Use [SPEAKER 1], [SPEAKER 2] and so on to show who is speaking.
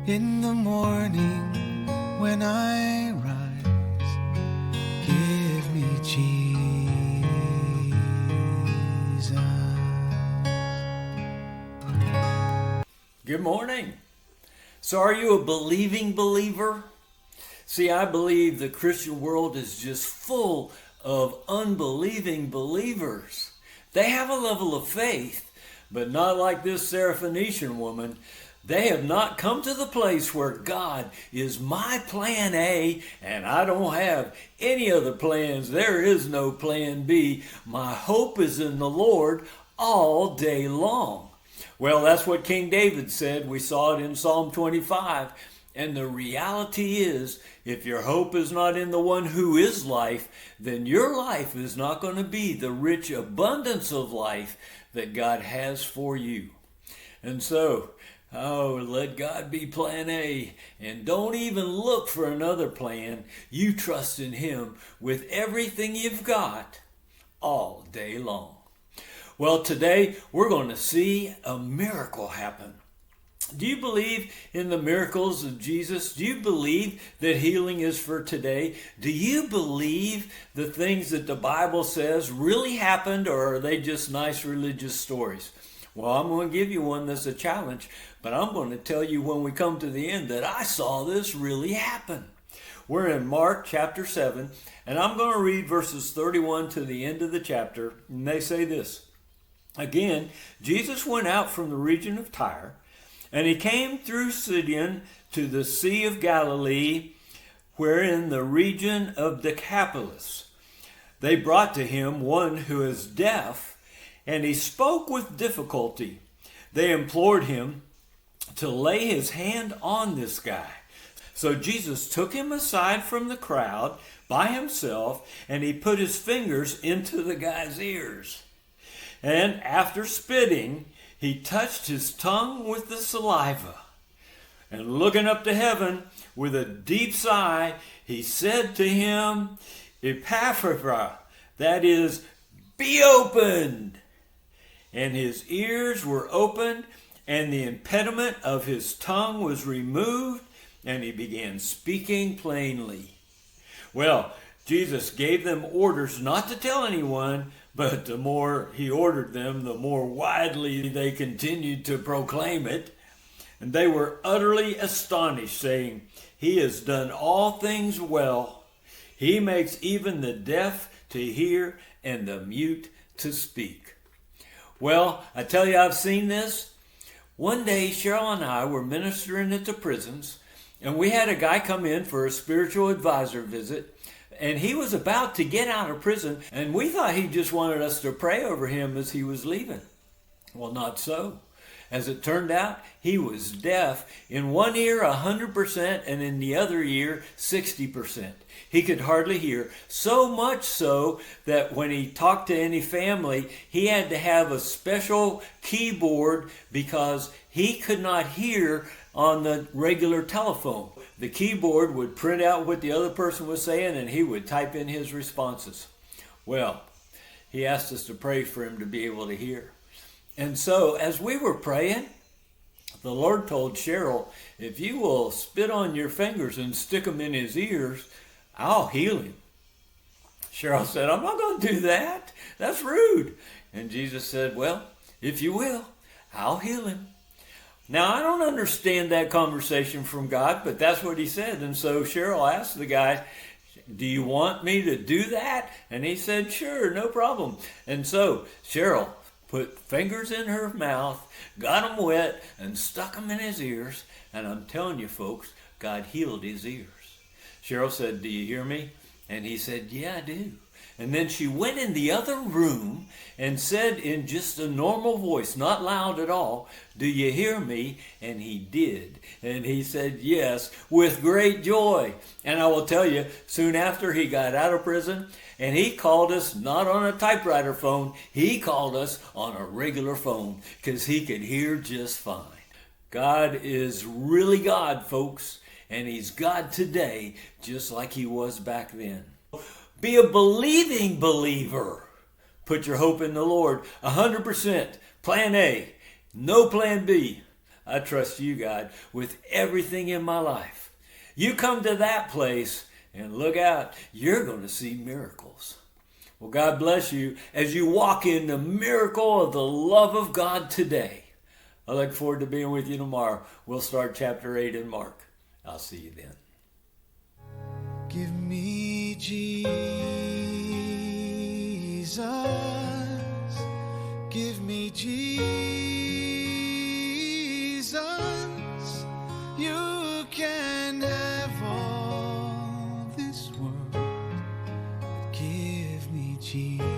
[SPEAKER 1] In the morning when I rise, give me Jesus.
[SPEAKER 2] Good morning. So are you a believing believer? See, I believe the Christian world is just full of unbelieving believers. They have a level of faith, but not like this Syrophoenician woman. They have not come to the place where God is my plan A and I don't have any other plans. There is no plan B. My hope is in the Lord all day long. Well, that's what King David said. We saw it in Psalm 25. And the reality is, if your hope is not in the one who is life, then your life is not going to be the rich abundance of life that God has for you. And so, let God be plan A, and don't even look for another plan. You trust in Him with everything you've got all day long. Well, today we're going to see a miracle happen. Do you believe in the miracles of Jesus? Do you believe that healing is for today? Do you believe the things that the Bible says really happened, or are they just nice religious stories? Well, I'm going to give you one that's a challenge, but I'm going to tell you when we come to the end that I saw this really happen. We're in Mark chapter 7, and I'm going to read verses 31 to the end of the chapter, and they say this. Again, Jesus went out from the region of Tyre, and he came through Sidon to the Sea of Galilee, where in the region of Decapolis they brought to him one who is deaf, and he spoke with difficulty. They implored him to lay his hand on this guy. So Jesus took him aside from the crowd by himself, and he put his fingers into the guy's ears. And after spitting, he touched his tongue with the saliva. And looking up to heaven with a deep sigh, he said to him, Epaphra, that is, be opened. And his ears were opened, and the impediment of his tongue was removed, and he began speaking plainly. Well, Jesus gave them orders not to tell anyone, but the more he ordered them, the more widely they continued to proclaim it. And they were utterly astonished, saying, He has done all things well. He makes even the deaf to hear and the mute to speak. Well, I tell you, I've seen this. One day, Cheryl and I were ministering at the prisons, and we had a guy come in for a spiritual advisor visit, and he was about to get out of prison, and we thought he just wanted us to pray over him as he was leaving. Well, not so. As it turned out, he was deaf in one ear 100% and in the other ear 60%. He could hardly hear, so much so that when he talked to any family, he had to have a special keyboard because he could not hear on the regular telephone. The keyboard would print out what the other person was saying, and he would type in his responses. Well, he asked us to pray for him to be able to hear. And so, as we were praying, the Lord told Cheryl, if you will spit on your fingers and stick them in his ears, I'll heal him. Cheryl said, I'm not going to do that. That's rude. And Jesus said, well, if you will, I'll heal him. Now, I don't understand that conversation from God, but that's what he said. And so Cheryl asked the guy, do you want me to do that? And he said, sure, no problem. And so Cheryl put fingers in her mouth, got them wet, and stuck them in his ears. And I'm telling you, folks, God healed his ears. Cheryl said, do you hear me? And he said, yeah, I do. And then she went in the other room and said in just a normal voice, not loud at all, do you hear me? And he did. And he said, yes, with great joy. And I will tell you, soon after he got out of prison, and he called us not on a typewriter phone, he called us on a regular phone because he could hear just fine. God is really God, folks, and he's God today just like he was back then. Be a believing believer. Put your hope in the Lord. 100%. Plan A. No plan B. I trust you, God, with everything in my life. You come to that place and look out, you're going to see miracles. Well, God bless you as you walk in the miracle of the love of God today. I look forward to being with you tomorrow. We'll start chapter 8 in Mark. I'll see you then.
[SPEAKER 1] Give me Jesus. Give me Jesus. You can have all this world, but give me Jesus.